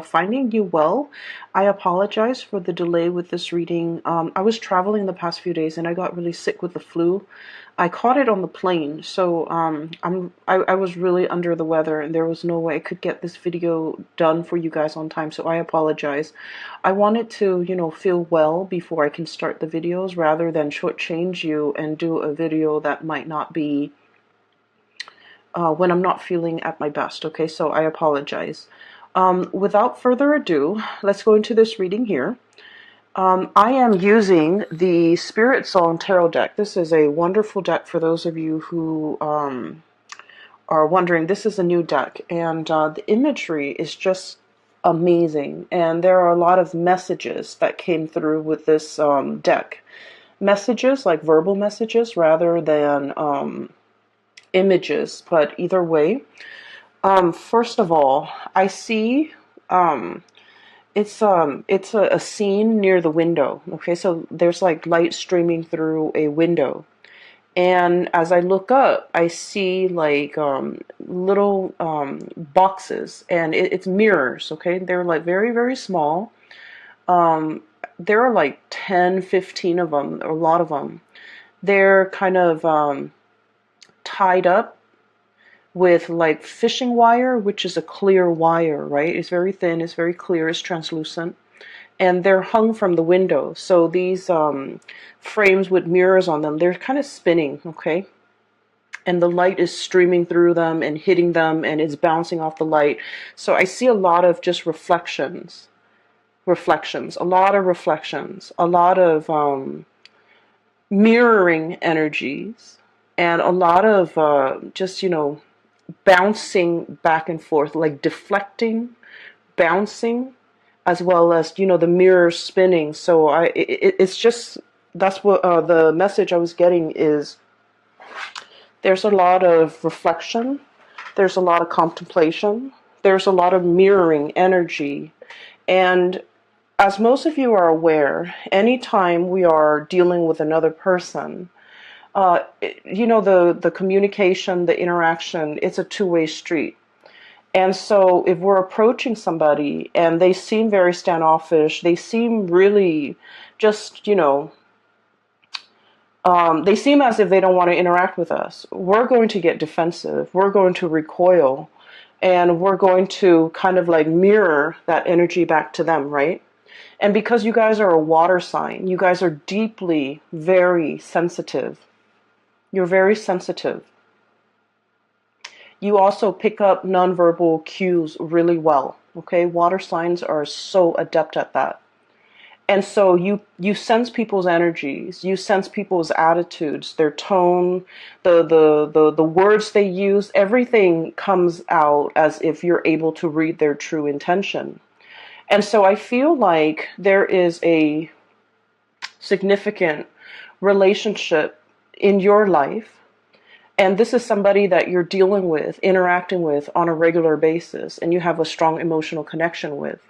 finding you well. I apologize for the delay with this reading. I was traveling the past few days and I got really sick with the flu. I caught it on the plane, so I was really under the weather and there was no way I could get this video done for you guys on time, so I apologize. I wanted to, feel well before I can start the videos rather than shortchange you and do a video that might not be when I'm not feeling at my best, okay? So I apologize. Without further ado, let's go into this reading here. I am using the Spirit Song Tarot deck. This is a wonderful deck for those of you who are wondering. This is a new deck, and the imagery is just amazing. And there are a lot of messages that came through with this deck. Messages, like verbal messages, rather than images, but either way. First of all, I see it's a scene near the window. Okay, so there's like light streaming through a window, and as I look up, I see like little boxes, and it's mirrors. Okay, they're like very, very small. There are like 10, 15 of them, or a lot of them. They're kind of tied up with like fishing wire, which is a clear wire, right? It's very thin, it's very clear, it's translucent, and they're hung from the window. So these frames with mirrors on them, they're kind of spinning, okay? And the light is streaming through them and hitting them, and it's bouncing off the light. So I see a lot of just reflections, a lot of reflections, a lot of mirroring energies, and a lot of just, bouncing back and forth, like deflecting, bouncing, as well as, the mirror spinning. So it's just, that's what the message I was getting is, there's a lot of reflection, there's a lot of contemplation, there's a lot of mirroring energy. And as most of you are aware, anytime we are dealing with another person, the communication, the interaction, it's a two-way street. And so if we're approaching somebody and they seem very standoffish, they seem really just, they seem as if they don't want to interact with us, we're going to get defensive, we're going to recoil, and we're going to kind of like mirror that energy back to them, right? And because you guys are a water sign, you guys are deeply, very sensitive. You're very sensitive. You also pick up nonverbal cues really well. Okay, water signs are so adept at that. And so you sense people's energies, you sense people's attitudes, their tone, the words they use, everything comes out as if you're able to read their true intention. And so I feel like there is a significant relationship in your life, and this is somebody that you're dealing with, interacting with on a regular basis, and you have a strong emotional connection with.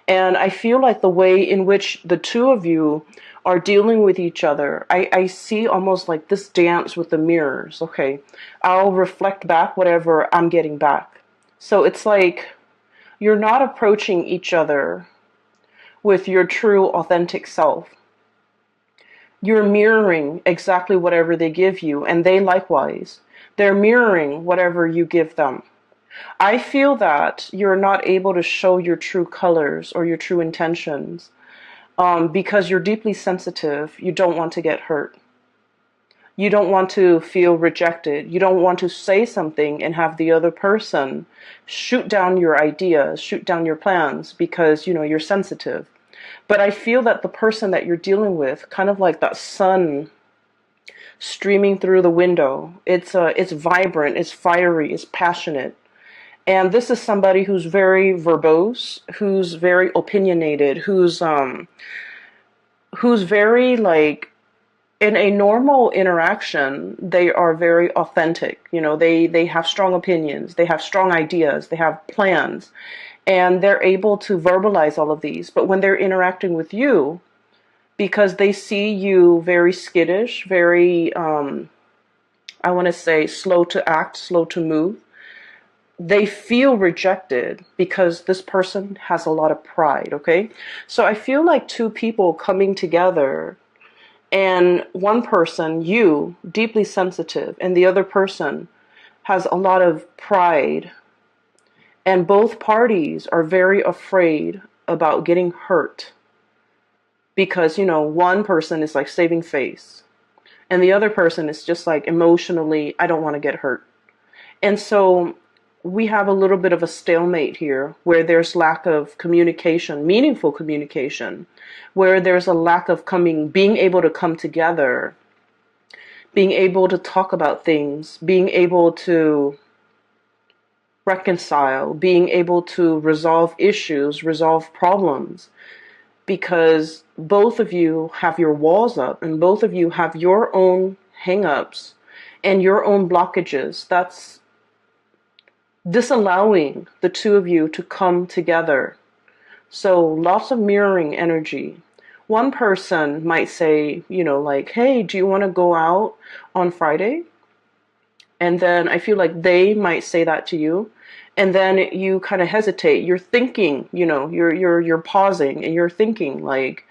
And I feel like the way in which the two of you are dealing with each other, I see almost like this dance with the mirrors. Okay, I'll reflect back whatever I'm getting back. So it's like you're not approaching each other with your true, authentic self. You're mirroring exactly whatever they give you, and they likewise. They're mirroring whatever you give them. I feel that you're not able to show your true colors or your true intentions because you're deeply sensitive. You don't want to get hurt. You don't want to feel rejected. You don't want to say something and have the other person shoot down your ideas, shoot down your plans because, you're sensitive. But I feel that the person that you're dealing with, kind of like that sun streaming through the window, it's vibrant, it's fiery, it's passionate. And this is somebody who's very verbose, who's very opinionated, who's very like, in a normal interaction, they are very authentic. They have strong opinions, they have strong ideas, they have plans, and they're able to verbalize all of these. But when they're interacting with you, because they see you very skittish, very, I want to say slow to act, slow to move, they feel rejected because this person has a lot of pride, okay? So I feel like two people coming together, and one person, you, deeply sensitive, and the other person has a lot of pride, and both parties are very afraid about getting hurt because, one person is like saving face, and the other person is just like emotionally, I don't want to get hurt. And so we have a little bit of a stalemate here where there's lack of communication, meaningful communication, where there's a lack of being able to come together, being able to talk about things, being able to reconcile, being able to resolve issues, resolve problems, because both of you have your walls up and both of you have your own hang-ups and your own blockages that's disallowing the two of you to come together. So lots of mirroring energy. One person might say, like, hey, do you want to go out on Friday? And then I feel like they might say that to you. And then you kind of hesitate. You're thinking, you're pausing and you're thinking like,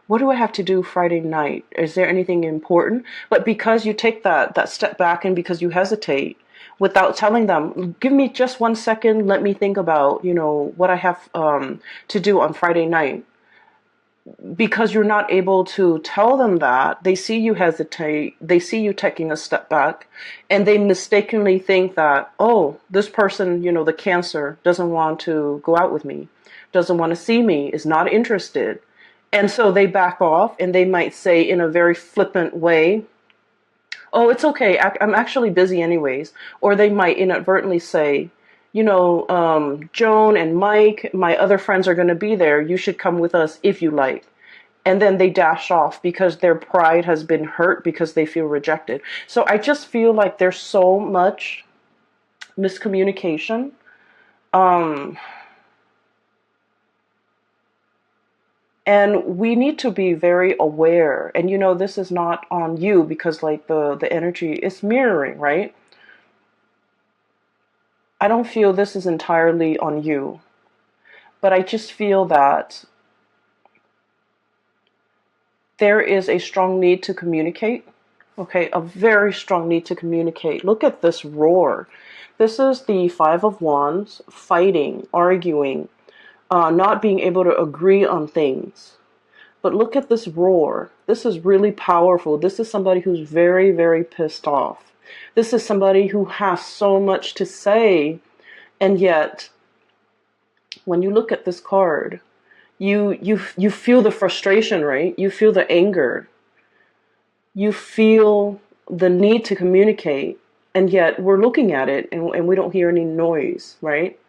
what do I have to do Friday night? Is there anything important? But because you take that step back and because you hesitate, without telling them, give me just 1 second, let me think about, what I have to do on Friday night. Because you're not able to tell them that, they see you hesitate, they see you taking a step back, and they mistakenly think that, oh, this person, the Cancer, doesn't want to go out with me, doesn't want to see me, is not interested. And so they back off and they might say in a very flippant way, oh, it's okay, I'm actually busy anyways. Or they might inadvertently say, Joan and Mike, my other friends are going to be there. You should come with us if you like. And then they dash off because their pride has been hurt because they feel rejected. So I just feel like there's so much miscommunication. And we need to be very aware. And this is not on you because like the energy is mirroring, right? I don't feel this is entirely on you. But I just feel that there is a strong need to communicate. Okay, a very strong need to communicate. Look at this roar. This is the Five of Wands, fighting, arguing, not being able to agree on things. But look at this roar. This is really powerful. This is somebody who's very, very pissed off. This is somebody who has so much to say, and yet, when you look at this card, you feel the frustration, right? You feel the anger. You feel the need to communicate, and yet we're looking at it and we don't hear any noise, right?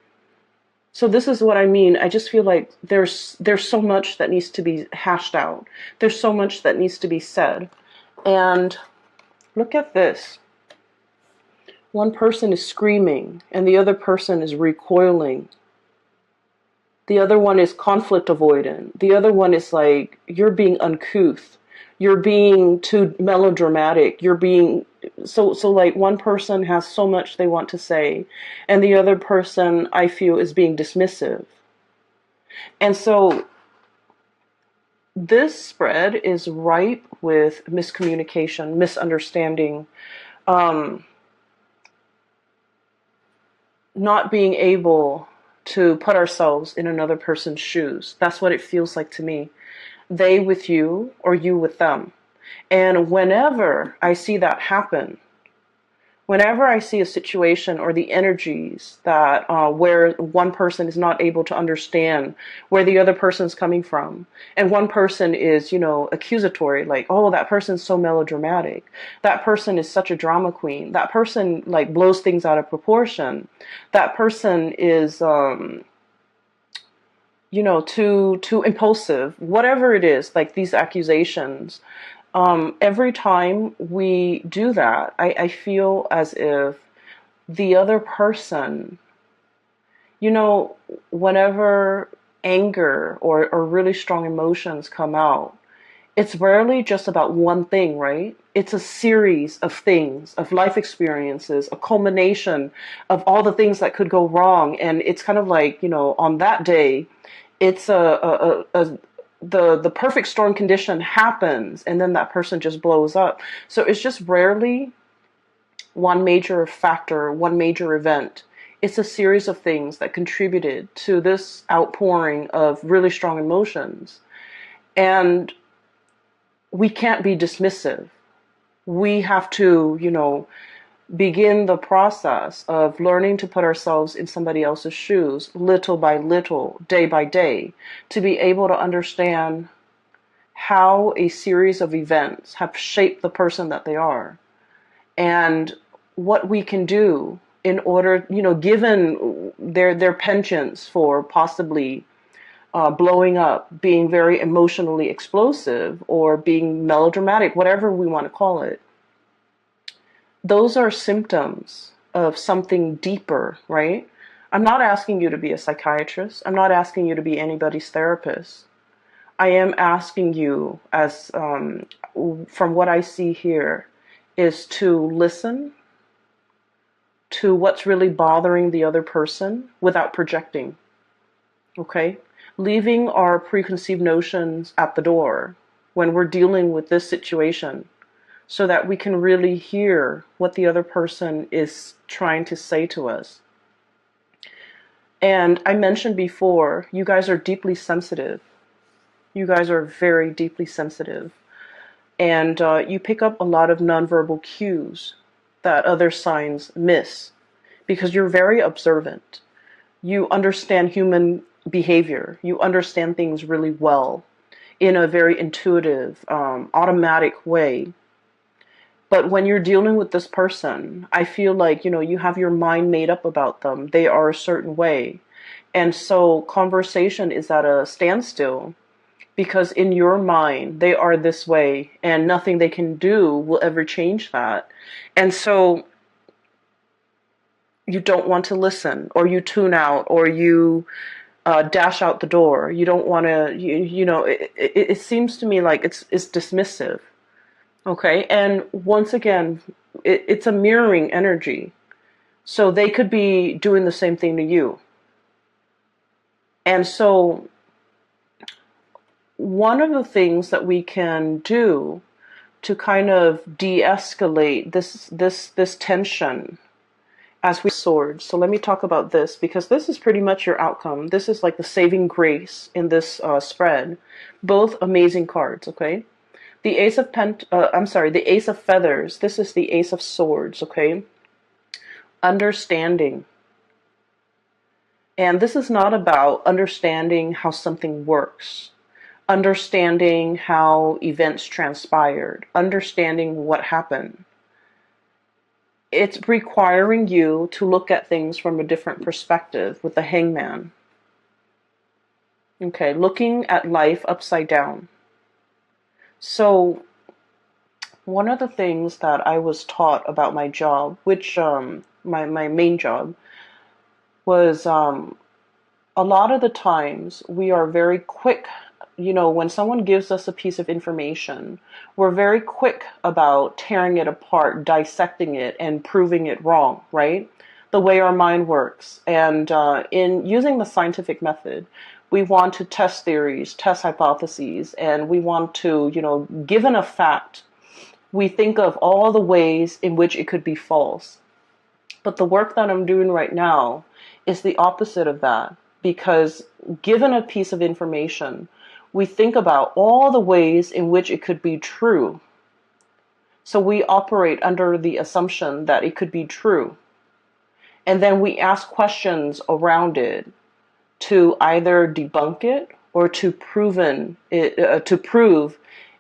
So this is what I mean. I just feel like there's so much that needs to be hashed out. There's so much that needs to be said. And look at this. One person is screaming and the other person is recoiling. The other one is conflict avoidant. The other one is like, you're being uncouth. You're being too melodramatic. You're being so like one person has so much they want to say and the other person I feel is being dismissive. And so this spread is ripe with miscommunication, misunderstanding, not being able to put ourselves in another person's shoes. That's what it feels like to me. They with you or you with them. And whenever I see that happen, whenever I see a situation or the energies that where one person is not able to understand where the other person's coming from, and one person is, accusatory, like, oh, that person's so melodramatic, that person is such a drama queen, that person like blows things out of proportion, that person is too impulsive, whatever it is, like these accusations. Every time we do that, I feel as if the other person, whenever anger or really strong emotions come out, it's rarely just about one thing, right? It's a series of things, of life experiences, a culmination of all the things that could go wrong. And it's kind of like, on that day, it's the perfect storm condition happens, and then that person just blows up. So it's just rarely one major factor, one major event. It's a series of things that contributed to this outpouring of really strong emotions. And we can't be dismissive. We have to, begin the process of learning to put ourselves in somebody else's shoes, little by little, day by day, to be able to understand how a series of events have shaped the person that they are, and what we can do in order, given their penchants for possibly blowing up, being very emotionally explosive, or being melodramatic, whatever we want to call it. Those are symptoms of something deeper, right? I'm not asking you to be a psychiatrist. I'm not asking you to be anybody's therapist. I am asking you, as from what I see here, is to listen to what's really bothering the other person without projecting. Okay? Leaving our preconceived notions at the door when we're dealing with this situation, so that we can really hear what the other person is trying to say to us. And I mentioned before, you guys are deeply sensitive. You guys are very deeply sensitive. And you pick up a lot of nonverbal cues that other signs miss, because you're very observant. You understand human behavior. You understand things really well in a very intuitive, automatic way. But when you're dealing with this person, I feel like, you have your mind made up about them. They are a certain way. And so conversation is at a standstill, because in your mind, they are this way, and nothing they can do will ever change that. And so you don't want to listen, or you tune out, or you dash out the door. You don't want to, it seems to me like it's dismissive. Okay, and once again, it's a mirroring energy. So they could be doing the same thing to you. And so one of the things that we can do to kind of de-escalate this tension as we sword. So let me talk about this, because this is pretty much your outcome. This is like the saving grace in this spread. Both amazing cards, okay? The Ace of the Ace of Feathers. This is the Ace of Swords, okay? Understanding. And this is not about understanding how something works, understanding how events transpired, understanding what happened. It's requiring you to look at things from a different perspective with the Hangman. Okay, looking at life upside down. So one of the things that I was taught about my job, which my main job, was a lot of the times we are very quick, when someone gives us a piece of information, we're very quick about tearing it apart, dissecting it, and proving it wrong, right? The way our mind works. And in using the scientific method, we want to test theories, test hypotheses, and we want to, given a fact, we think of all the ways in which it could be false. But the work that I'm doing right now is the opposite of that, because given a piece of information, we think about all the ways in which it could be true. So we operate under the assumption that it could be true. And then we ask questions around it to either debunk it or to prove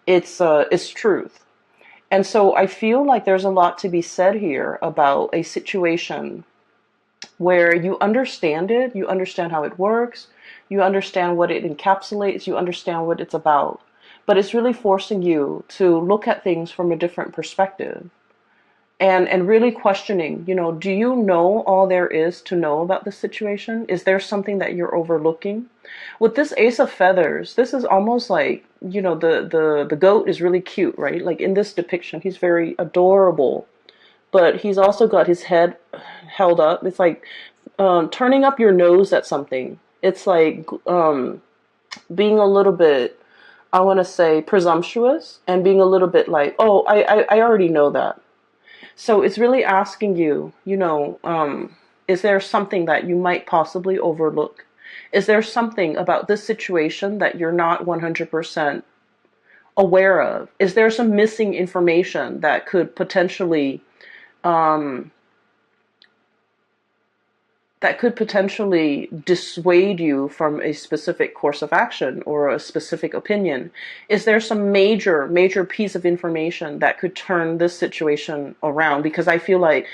its truth. And so I feel like there's a lot to be said here about a situation where you understand it, you understand how it works, you understand what it encapsulates, you understand what it's about. But it's really forcing you to look at things from a different perspective. and really questioning, do you know all there is to know about the situation? Is there something that you're overlooking? With this Ace of Feathers, this is almost like, the goat is really cute, right? Like in this depiction, he's very adorable, but he's also got his head held up. It's like turning up your nose at something. It's like being a little bit, I want to say, presumptuous, and being a little bit like, oh, I already know that. So it's really asking you, is there something that you might possibly overlook? Is there something about this situation that you're not 100% aware of? Is there some missing information that could potentially um, dissuade you from a specific course of action or a specific opinion? Is there some major piece of information that could turn this situation around? Because I feel like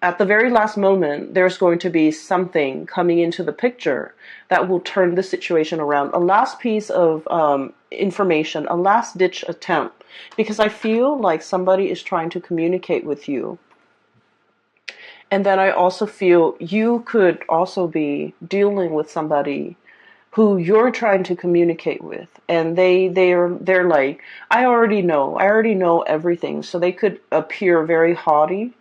at the very last moment, there's going to be something coming into the picture that will turn this situation around. A last piece of information, a last ditch attempt, because I feel like somebody is trying to communicate with you. And then I also feel you could also be dealing with somebody who you're trying to communicate with, and they're like, I already know everything. So they could appear very haughty,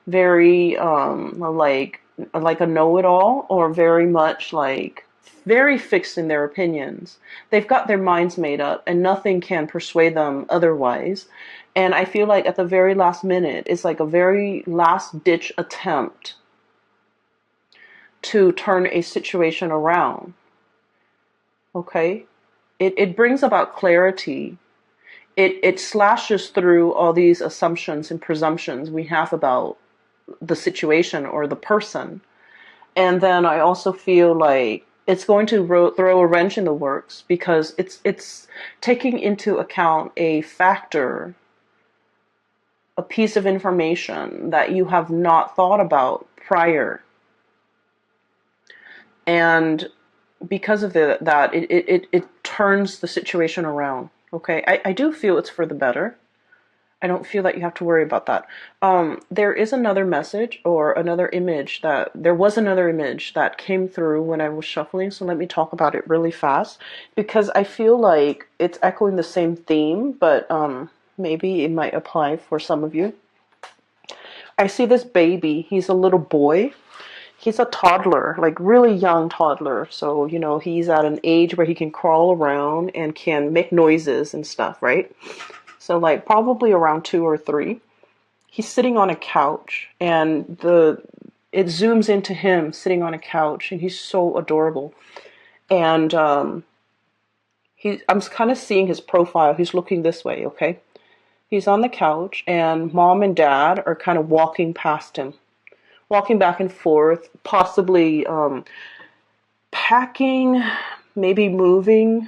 very like a know-it-all, or very much like very fixed in their opinions. They've got their minds made up and nothing can persuade them otherwise. And I feel like at the very last minute, it's like a very last ditch attempt to turn a situation around. Okay? It brings about clarity. It slashes through all these assumptions and presumptions we have about the situation or the person. And then I also feel like it's going to throw a wrench in the works, because it's taking into account a factor, a piece of information that you have not thought about prior. And because of that, it turns the situation around. Okay, I do feel it's for the better. I don't feel that you have to worry about that. There is another message, or another image there was another image that came through when I was shuffling. So let me talk about it really fast, because I feel like it's echoing the same theme, but maybe it might apply for some of you. I see this baby. He's a little boy. He's a toddler, like really young toddler. So, he's at an age where he can crawl around and can make noises and stuff, right? So like probably around 2 or 3. He's sitting on a couch, and it zooms into him sitting on a couch, and he's so adorable. And I'm kind of seeing his profile. He's looking this way, okay? He's on the couch, and mom and dad are kind of walking past him, walking back and forth, possibly packing, maybe moving,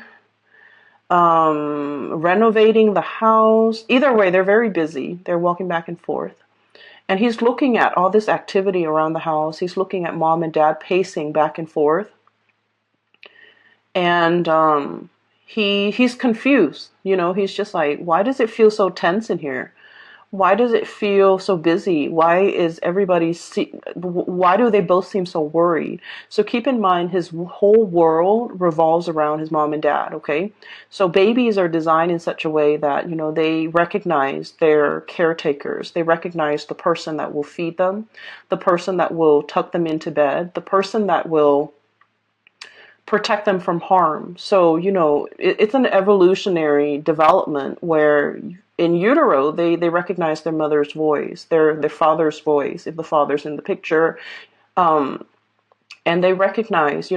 renovating the house. Either way, they're very busy. They're walking back and forth. And he's looking at all this activity around the house. He's looking at mom and dad pacing back and forth. And he's confused. He's just like, why does it feel so tense in here? Why does it feel so busy? Why do they both seem so worried? So keep in mind, his whole world revolves around his mom and dad, okay? So babies are designed in such a way that, they recognize their caretakers. They recognize the person that will feed them, the person that will tuck them into bed, the person that will protect them from harm. So, it's an evolutionary development where in utero, they recognize their mother's voice, their father's voice, if the father's in the picture. And they recognize,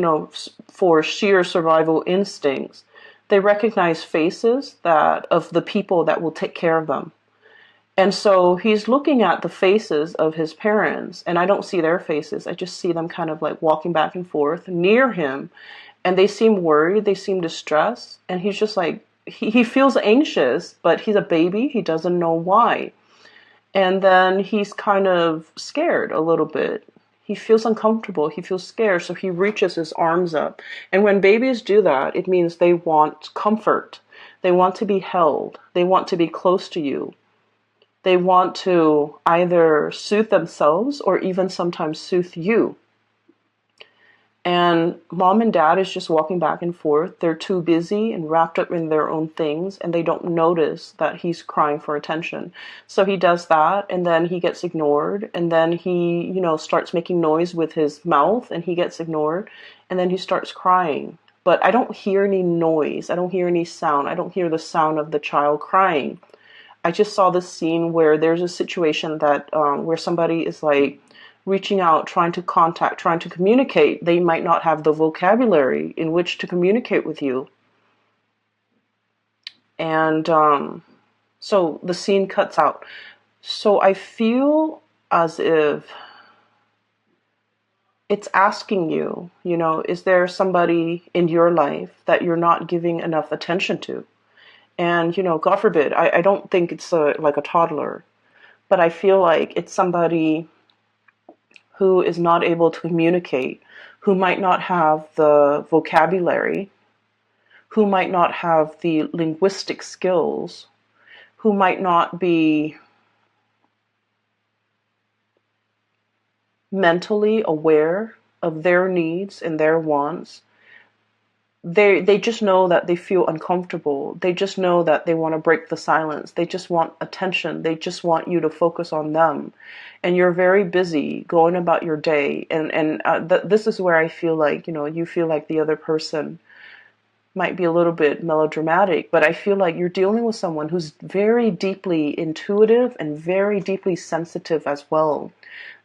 for sheer survival instincts, they recognize faces of the people that will take care of them. And so he's looking at the faces of his parents, and I don't see their faces. I just see them kind of like walking back and forth near him. And they seem worried, they seem distressed, and he's just like, he feels anxious, but he's a baby, he doesn't know why. And then he's kind of scared a little bit. He feels uncomfortable, he feels scared, so he reaches his arms up. And when babies do that, it means they want comfort. They want to be held. They want to be close to you. They want to either soothe themselves or even sometimes soothe you. And mom and dad is just walking back and forth. They're too busy and wrapped up in their own things, and they don't notice that he's crying for attention. So he does that, and then he gets ignored, and then he, starts making noise with his mouth, and he gets ignored, and then he starts crying. But I don't hear any noise. I don't hear any sound. I don't hear the sound of the child crying. I just saw this scene where there's a situation that where somebody is like reaching out, trying to contact, trying to communicate. They might not have the vocabulary in which to communicate with you. And so the scene cuts out. So I feel as if it's asking you, is there somebody in your life that you're not giving enough attention to? And, God forbid, I don't think it's like a toddler, but I feel like it's somebody who is not able to communicate, who might not have the vocabulary, who might not have the linguistic skills, who might not be mentally aware of their needs and their wants. They just know that they feel uncomfortable. They just know that they want to break the silence. They just want attention. They just want you to focus on them. And you're very busy going about your day. And this is where I feel like, you feel like the other person might be a little bit melodramatic, but I feel like you're dealing with someone who's very deeply intuitive and very deeply sensitive as well.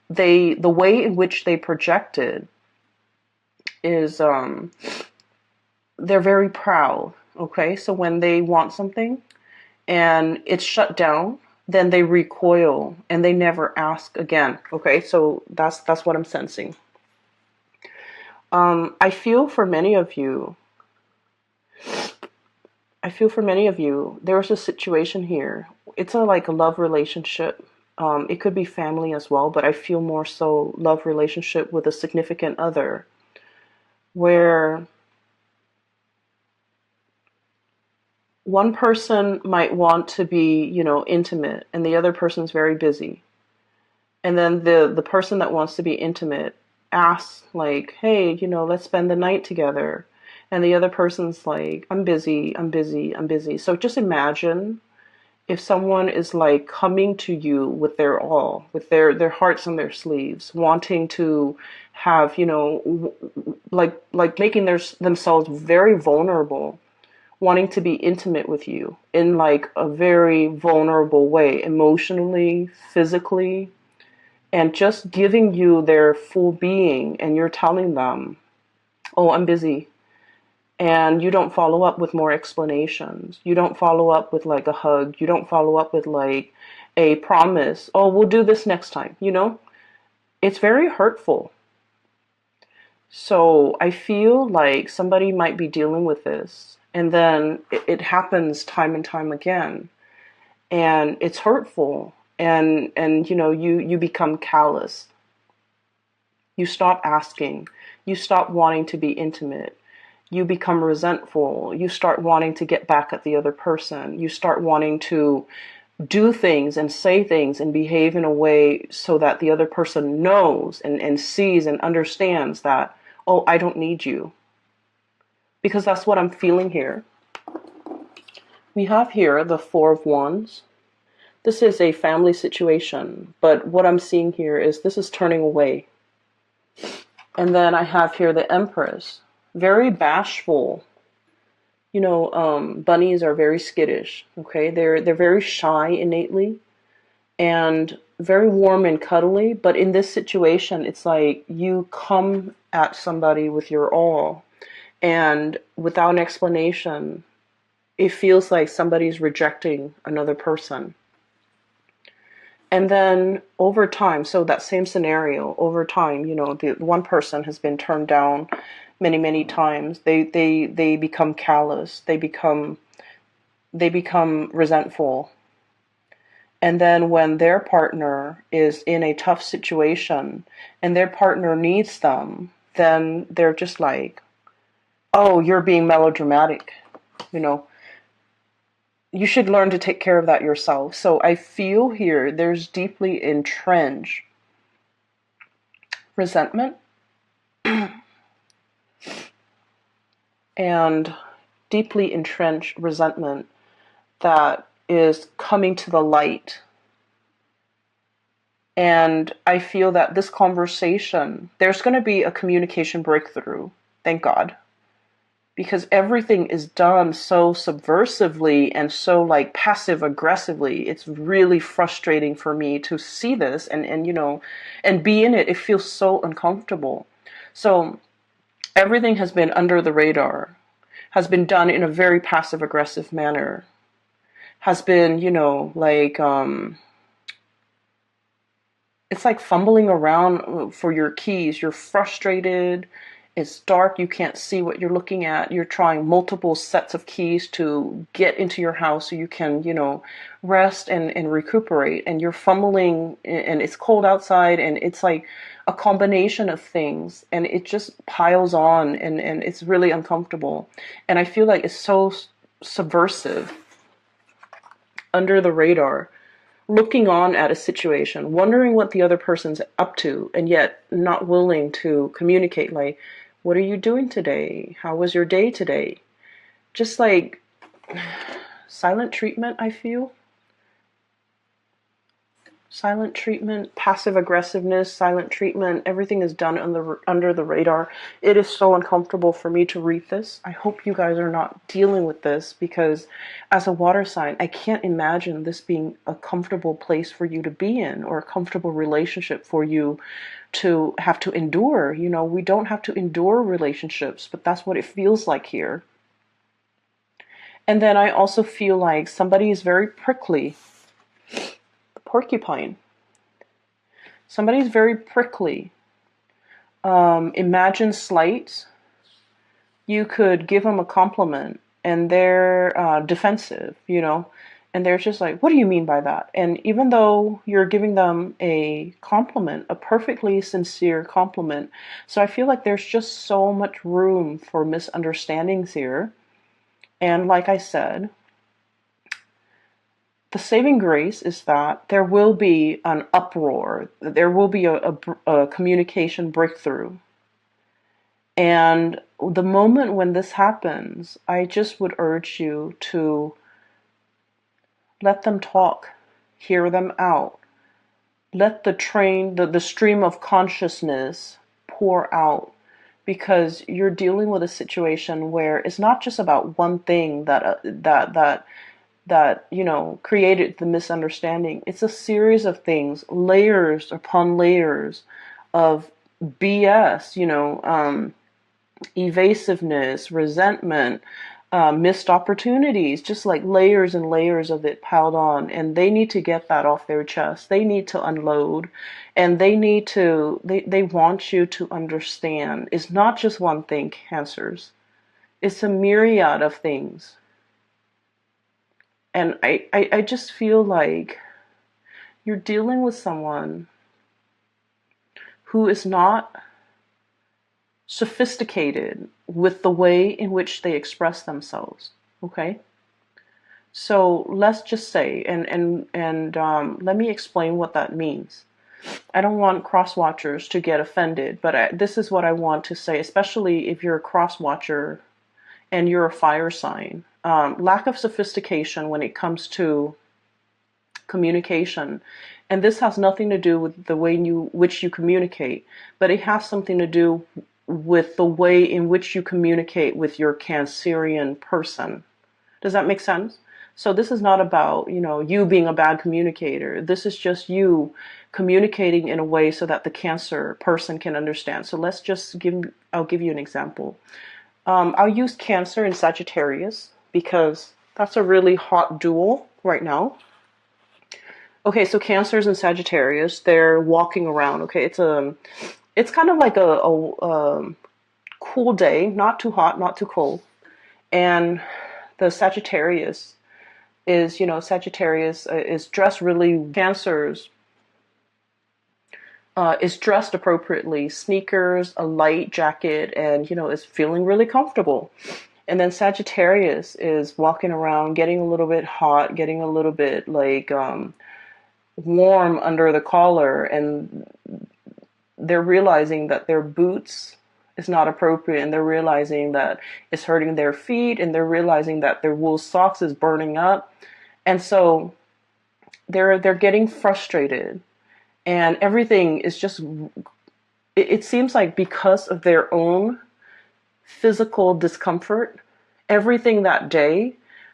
The way in which they project it is, they're very proud, okay? So when they want something and it's shut down, then they recoil and they never ask again, okay? So that's what I'm sensing. I feel for many of you, there's a situation here. It's like a love relationship. It could be family as well, but I feel more so love relationship with a significant other, where one person might want to be, intimate, and the other person's very busy. And then the person that wants to be intimate asks, like, hey, let's spend the night together. And the other person's like, I'm busy, I'm busy, I'm busy. So just imagine if someone is like coming to you with their all, with their hearts on their sleeves, wanting to have, like making themselves very vulnerable, wanting to be intimate with you in like a very vulnerable way, emotionally, physically, and just giving you their full being, and you're telling them, oh, I'm busy. And you don't follow up with more explanations. You don't follow up with like a hug. You don't follow up with like a promise. Oh, we'll do this next time. It's very hurtful. So I feel like somebody might be dealing with this, and then it happens time and time again, and it's hurtful, and you become callous. You stop asking. You stop wanting to be intimate. You become resentful. You start wanting to get back at the other person. You start wanting to do things and say things and behave in a way so that the other person knows and sees and understands that, oh, I don't need you. Because that's what I'm feeling here. We have here the Four of Wands. This is a family situation, but what I'm seeing here is this is turning away. And then I have here the Empress. Very bashful. Bunnies are very skittish, okay? They're very shy innately and very warm and cuddly, but in this situation, it's like you come at somebody with your all, and without an explanation, it feels like somebody's rejecting another person. And then over time, so that same scenario, over time, the one person has been turned down many, many times. They become callous. They become resentful. And then when their partner is in a tough situation and their partner needs them, then they're just like, oh, you're being melodramatic. you should learn to take care of that yourself. So I feel here there's deeply entrenched resentment and deeply entrenched resentment that is coming to the light. And I feel that this conversation, there's going to be a communication breakthrough, thank God. Because everything is done so subversively and so like passive aggressively. It's really frustrating for me to see this and you know, and be in it. It feels so uncomfortable. So everything has been under the radar, has been done in a very passive aggressive manner, has been, you know, like, it's like fumbling around for your keys. You're frustrated. It's dark. You can't see what you're looking at. You're trying multiple sets of keys to get into your house so you can, you know, rest and recuperate. And you're fumbling and it's cold outside and it's like a combination of things and it just piles on and it's really uncomfortable. And I feel like it's so subversive, under the radar, looking on at a situation, wondering what the other person's up to, and yet not willing to communicate, like, what are you doing today? How was your day today? Just like silent treatment, I feel. Silent treatment, passive aggressiveness, silent treatment, everything is done under the radar. It is so uncomfortable for me to read this. I hope you guys are not dealing with this because as a water sign, I can't imagine this being a comfortable place for you to be in or a comfortable relationship for you to have to endure. You know, we don't have to endure relationships, but that's what it feels like here. And then I also feel like somebody is very prickly. Porcupine. Somebody's very prickly. Imagine slight. You could give them a compliment and they're defensive, you know, and they're just like, what do you mean by that? And even though you're giving them a compliment, a perfectly sincere compliment, so I feel like there's just so much room for misunderstandings here. And like I said, the saving grace is that there will be an uproar, there will be a communication breakthrough. And the moment when this happens, I just would urge you to let them talk, hear them out, let the stream of consciousness pour out. Because you're dealing with a situation where it's not just about one thing that you know created the misunderstanding. It's a series of things, layers upon layers of BS, you know, evasiveness, resentment, missed opportunities, just like layers and layers of it piled on. And they need to get that off their chest. They need to unload, and they want you to understand it's not just one thing, Cancers. It's a myriad of things. And I just feel like you're dealing with someone who is not sophisticated with the way in which they express themselves. Okay? So let's just say, let me explain what that means. I don't want cross watchers to get offended, but this is what I want to say, especially if you're a cross watcher and you're a fire sign. Lack of sophistication when it comes to communication. And this has nothing to do with the way in which you communicate, but it has something to do with the way in which you communicate with your Cancerian person. Does that make sense? So this is not about, you know, you being a bad communicator. This is just you communicating in a way so that the Cancer person can understand. So I'll give you an example. I'll use Cancer and Sagittarius because that's a really hot duel right now. Okay, so Cancers and Sagittarius, they're walking around. Okay, it's kind of like a cool day, not too hot, not too cold. And the Sagittarius is dressed really, Cancers is dressed appropriately, sneakers, a light jacket, and, you know, is feeling really comfortable. And then Sagittarius is walking around, getting a little bit hot, getting a little bit like warm under the collar, and they're realizing that their boots is not appropriate, and they're realizing that it's hurting their feet, and they're realizing that their wool socks is burning up. And so they're getting frustrated, and everything is just, it seems like because of their own physical discomfort, everything that day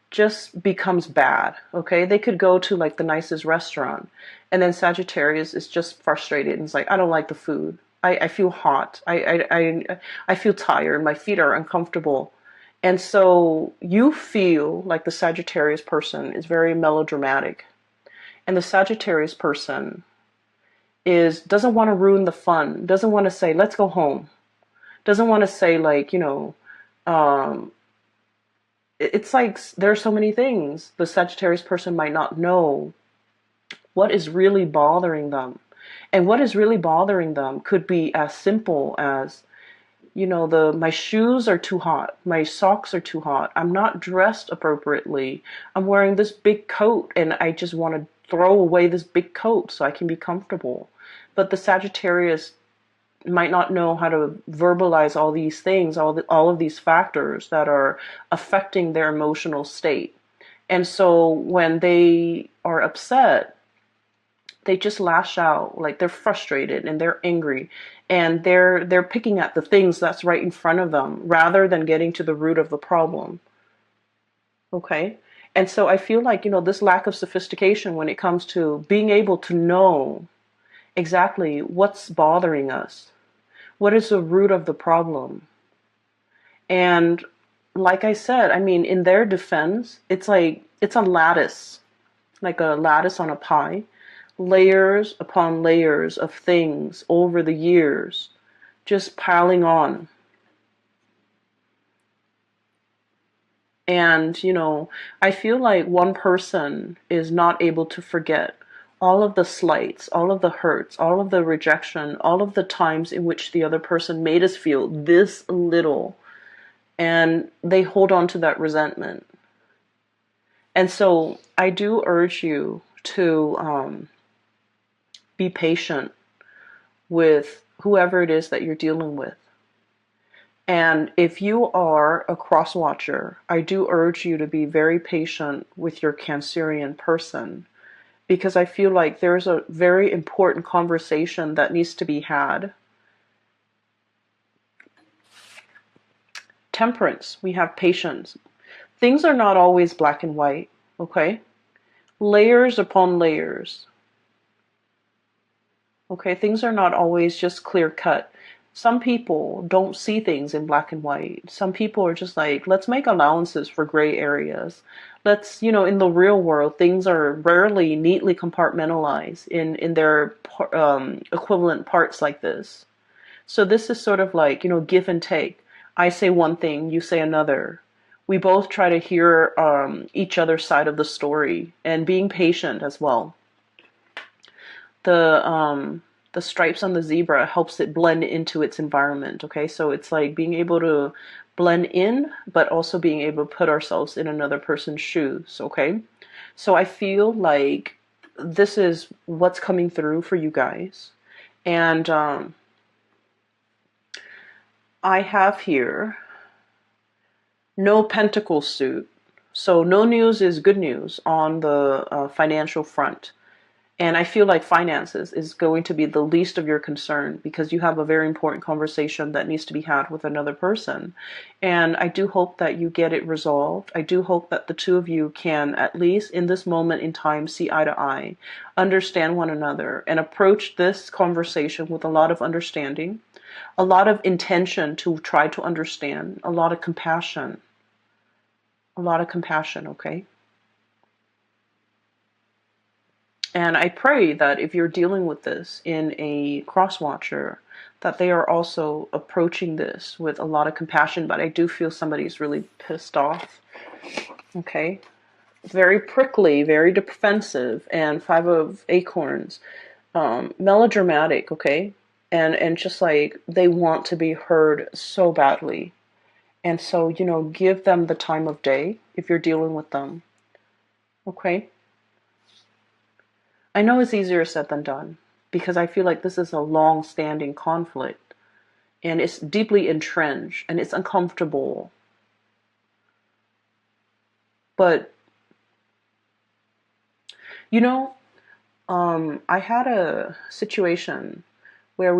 just becomes bad. Okay, they could go to like the nicest restaurant, and then Sagittarius is just frustrated and it's like, I don't like the food. I feel hot. I feel tired. My feet are uncomfortable. And so you feel like the Sagittarius person is very melodramatic, and the Sagittarius person is doesn't want to ruin the fun. Doesn't want to say, let's go home. Doesn't want to say like, um, it's like there are so many things. The Sagittarius person might not know what is really bothering them. And what is really bothering them could be as simple as, my shoes are too hot, my socks are too hot, I'm not dressed appropriately, I'm wearing this big coat and I just want to throw away this big coat so I can be comfortable. But the Sagittarius might not know how to verbalize all these things, all of these factors that are affecting their emotional state. And so when they are upset, they just lash out, like they're frustrated and they're angry, and they're picking at the things that's right in front of them rather than getting to the root of the problem. Okay? And so I feel like, this lack of sophistication when it comes to being able to know exactly what's bothering us, what is the root of the problem. And like I said, I mean, in their defense, it's like it's a lattice, like a lattice on a pie, layers upon layers of things over the years, just piling on. And, I feel like one person is not able to forget all of the slights, all of the hurts, all of the rejection, all of the times in which the other person made us feel this little. And they hold on to that resentment. And so I do urge you to be patient with whoever it is that you're dealing with. And if you are a cross watcher, I do urge you to be very patient with your Cancerian person, because I feel like there's a very important conversation that needs to be had. Temperance, we have patience. Things are not always black and white, okay? Layers upon layers. Okay, things are not always just clear cut. Some people don't see things in black and white. Some people are just like, let's make allowances for gray areas. Let's, in the real world, things are rarely neatly compartmentalized in their equivalent parts like this. So this is sort of like, give and take. I say one thing, you say another. We both try to hear each other's side of the story, and being patient as well. The stripes on the zebra helps it blend into its environment. Okay, so it's like being able to blend in, but also being able to put ourselves in another person's shoes. Okay, so I feel like this is what's coming through for you guys, and I have here no pentacle suit. So no news is good news on the financial front. And I feel like finances is going to be the least of your concern, because you have a very important conversation that needs to be had with another person. And I do hope that you get it resolved. I do hope that the two of you can, at least in this moment in time, see eye to eye, understand one another, and approach this conversation with a lot of understanding, a lot of intention to try to understand, a lot of compassion. A lot of compassion, okay? And I pray that if you're dealing with this in a cross-watcher, that they are also approaching this with a lot of compassion. But I do feel somebody's really pissed off. Okay? Very prickly, very defensive, and 5 of acorns. Melodramatic, okay? And just like they want to be heard so badly. And so, give them the time of day if you're dealing with them. Okay? I know it's easier said than done because I feel like this is a long-standing conflict and it's deeply entrenched and it's uncomfortable. But, you know, I had a situation where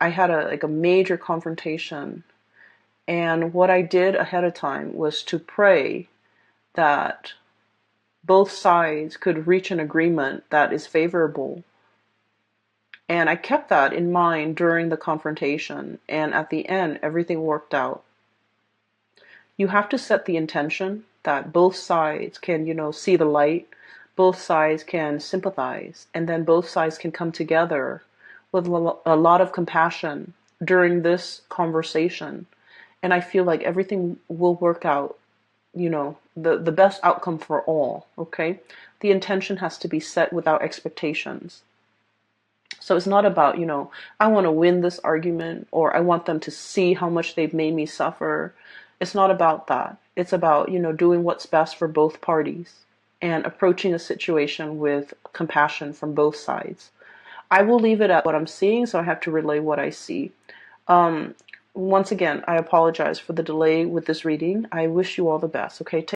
I had a major confrontation, and what I did ahead of time was to pray that both sides could reach an agreement that is favorable. And I kept that in mind during the confrontation, and at the end, everything worked out. You have to set the intention that both sides can, see the light, both sides can sympathize, and then both sides can come together with a lot of compassion during this conversation. And I feel like everything will work out, the best outcome for all, okay? The intention has to be set without expectations. So it's not about, I want to win this argument or I want them to see how much they've made me suffer. It's not about that. It's about, doing what's best for both parties and approaching a situation with compassion from both sides. I will leave it at what I'm seeing, so I have to relay what I see. Once again, I apologize for the delay with this reading. I wish you all the best, okay?